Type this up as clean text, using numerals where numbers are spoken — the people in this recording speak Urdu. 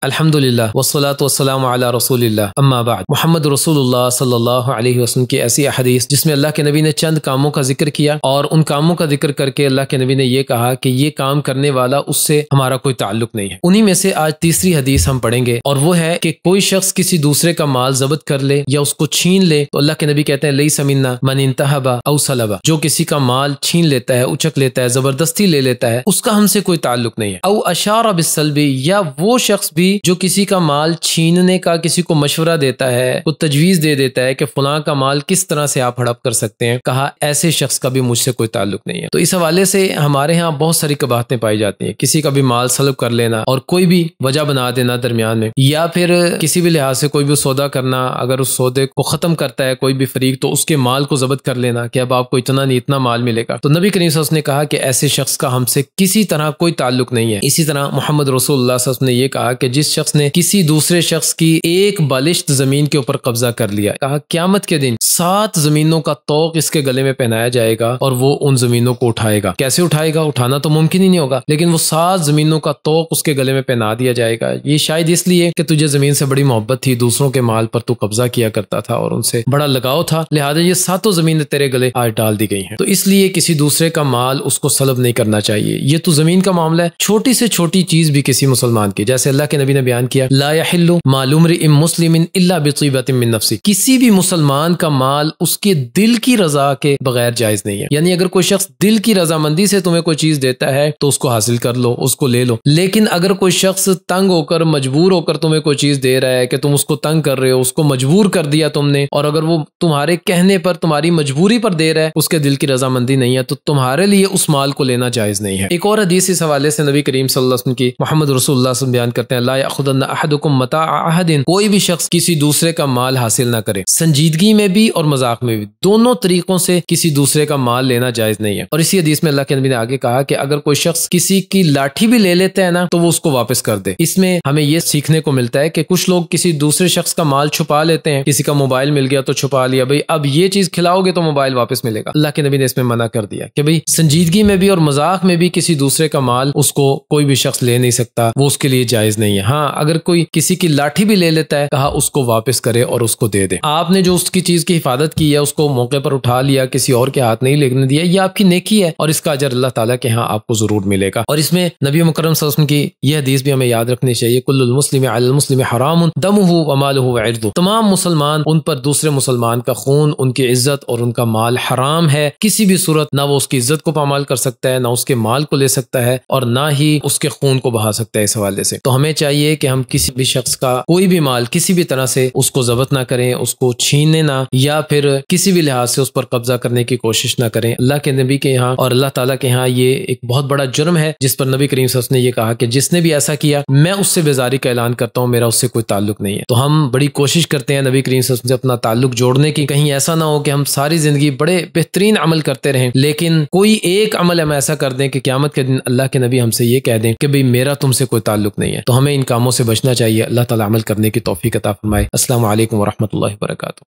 الحمدللہ والصلاۃ والسلام علی رسول اللہ اما بعد۔ محمد رسول اللہ صلی اللہ علیہ وسلم کی ایسی احادیث جس میں اللہ کے نبی نے چند کاموں کا ذکر کیا اور ان کاموں کا ذکر کر کے اللہ کے نبی نے یہ کہا کہ یہ کام کرنے والا اس سے ہمارا کوئی تعلق نہیں ہے۔ انہی میں سے آج تیسری حدیث ہم پڑھیں گے اور وہ ہے کہ کوئی شخص کسی دوسرے کا مال ضبط کر لے یا اس کو چھین لے تو اللہ کے نبی کہتے ہیں لیس منا من انتہب او سلب، جو کسی کا مال چھین لیتا ہے، اچک لیتا ہے، زبردستی لے لیتا ہے، اس کا ہم سے کوئی تعلق نہیں ہے۔ او اشار بالسلب، یا وہ شخص بھی جو کسی کا مال چھیننے کا کسی کو مشورہ دیتا ہے، وہ تجویز دے دیتا ہے کہ فلاں کا مال کس طرح سے آپ ہڑپ کر سکتے ہیں، کہا ایسے شخص کا بھی مجھ سے کوئی تعلق نہیں ہے۔ تو اس حوالے سے ہمارے ہاں بہت ساری قباحتیں پائی جاتی ہیں، کسی کا بھی مال سلب کر لینا اور کوئی بھی وجہ بنا دینا درمیان میں، یا پھر کسی بھی لحاظ سے کوئی بھی سودا کرنا، اگر اس سودے کو ختم کرتا ہے کوئی بھی فریق تو اس کے مال کو ضبط کر لینا کہ اب آپ کو اتنا نہیں اتنا مال ملے گا۔ تو نبی کریم صلی اللہ علیہ وسلم نے کہا کہ ایسے شخص کا ہم سے کسی طرح کوئی تعلق نہیں ہے۔ اسی طرح محمد رسول اللہ صلی اللہ علیہ وسلم نے یہ کہا کہ جس شخص نے کسی دوسرے شخص کی ایک بالشت زمین کے اوپر قبضہ کر لیا، کہا قیامت کے دن 7 زمینوں کا طوق اس کے گلے میں پہنایا جائے گا اور وہ ان زمینوں کو اٹھائے گا۔ کیسے اٹھائے گا؟ اٹھانا تو ممکن ہی نہیں ہوگا، لیکن وہ 7 زمینوں کا طوق اس کے گلے میں پہنا دیا جائے گا۔ یہ شاید اس لیے کہ تجھے زمین سے بڑی محبت تھی، دوسروں کے مال پر تو قبضہ کیا کرتا تھا اور ان سے بڑا لگاؤ تھا، لہٰذا یہ 7 زمینیں تیرے گلے آج ڈال دی گئی ہیں۔ تو اس لیے کسی دوسرے کا مال اس کو سلب نہیں کرنا چاہیے۔ یہ تو زمین کا معاملہ ہے، چھوٹی سے چھوٹی چیز بھی کسی مسلمان کی، جیسے اللہ کے نبی نے بیان کیا لا یحل مال امرئ مسلم الا بطیبۃ من نفسہ، کسی بھی مسلمان کا مال اس کے دل کی رضا کے بغیر جائز نہیں ہے۔ یعنی اگر کوئی شخص دل کی رضامندی سے تمہیں کوئی چیز دیتا ہے تو اس کو حاصل کر لو، اس کو لے لو، لیکن اگر کوئی شخص تنگ ہو کر مجبور ہو کر تمہیں کوئی چیز دے رہا ہے کہ تم اس کو تنگ کر رہے ہو، اس کو مجبور کر دیا تم نے، اور اگر وہ تمہارے کہنے پر تمہاری مجبوری پر دے رہا ہے، اس کے دل کی رضامندی نہیں ہے، تو تمہارے لیے اس مال کو لینا جائز نہیں ہے۔ ایک اور حدیث اس حوالے سے نبی کریم صلی اللہ علیہ وسلم کی محمد رسول اللہ صلی اللہ علیہ وسلم بیان کرتے ہیں لا یأخذن احدکم متاع احد، کوئی بھی شخص کسی دوسرے کا مال حاصل نہ کرے، سنجیدگی میں بھی اور مذاق میں بھی، دونوں طریقوں سے کسی دوسرے کا مال لینا جائز نہیں ہے۔ اور اسی حدیث میں اللہ کے نبی نے آگے کہا کہ اگر کوئی شخص کسی کی لاٹھی بھی لے لیتا ہے نا تو وہ اس کو واپس کر دے۔ اس میں ہمیں یہ سیکھنے کو ملتا ہے کہ کچھ لوگ کسی دوسرے شخص کا مال چھپا لیتے ہیں، کسی کا موبائل مل گیا تو چھپا لیا، بھئی اب یہ چیز کھلاؤ گے تو موبائل واپس ملے گا۔ اللہ کے نبی نے اس میں منع کر دیا کہ بھئی سنجیدگی میں بھی اور مذاق میں بھی کسی دوسرے کا مال اس کو کوئی بھی شخص لے نہیں سکتا، وہ اس کے لیے جائز نہیں ہے۔ ہاں اگر کوئی کسی کی لاٹھی بھی لے لیتا ہے، کہا اس کو واپس کرے اور اس کو دے دے۔ آپ نے جو اس کی چیز کی حفاظت کی ہے، اس کو موقع پر اٹھا لیا، کسی اور کے ہاتھ نہیں لگنے دیا، یہ آپ کی نیکی ہے اور اس کا اجر اللہ تعالیٰ کے ہاں آپ کو ضرور ملے گا۔ اور اس میں نبی مکرم صلی اللہ علیہ وسلم کی یہ حدیث بھی ہمیں یاد رکھنی چاہیے کل المسلم علی المسلم حرام دمہ ومالہ وعرضہ، تمام مسلمان ان پر دوسرے مسلمان کا خون، ان کی عزت اور ان کا مال حرام ہے، کسی بھی صورت نہ وہ اس کی عزت کو پامال کر سکتا ہے، نہ اس کے مال کو لے سکتا ہے اور نہ ہی اس کے خون کو بہا سکتا ہے۔ اس حوالے سے تو ہمیں چاہیے کہ ہم کسی بھی شخص کا کوئی بھی مال کسی بھی طرح سے اس کو ضبط نہ کریں، اس کو چھیننے نہ، یا پھر کسی بھی لحاظ سے اس پر قبضہ کرنے کی کوشش نہ کریں۔ اللہ کے نبی کے یہاں اور اللہ تعالیٰ کے یہاں یہ ایک بہت بڑا جرم ہے جس پر نبی کریم صلی اللہ علیہ وسلم نے یہ کہا کہ جس نے بھی ایسا کیا میں اس سے بیزاری کا اعلان کرتا ہوں، میرا اس سے کوئی تعلق نہیں ہے۔ تو ہم بڑی کوشش کرتے ہیں نبی کریم صلی اللہ علیہ وسلم سے اپنا تعلق جوڑنے کی، کہیں ایسا نہ ہو کہ ہم ساری زندگی بڑے بہترین عمل کرتے رہیں لیکن کوئی ایک عمل ہم ایسا کر دیں کہ قیامت کے دن اللہ کے نبی ہم سے یہ کہہ دیں کہ بھئی میرا تم سے کوئی تعلق نہیں ہے۔ تو ہمیں ان کاموں سے بچنا چاہیے۔ اللہ تعالیٰ عمل کرنے کی توفیق عطا فرمائے۔ السلام علیکم ورحمۃ اللہ وبرکاتہ۔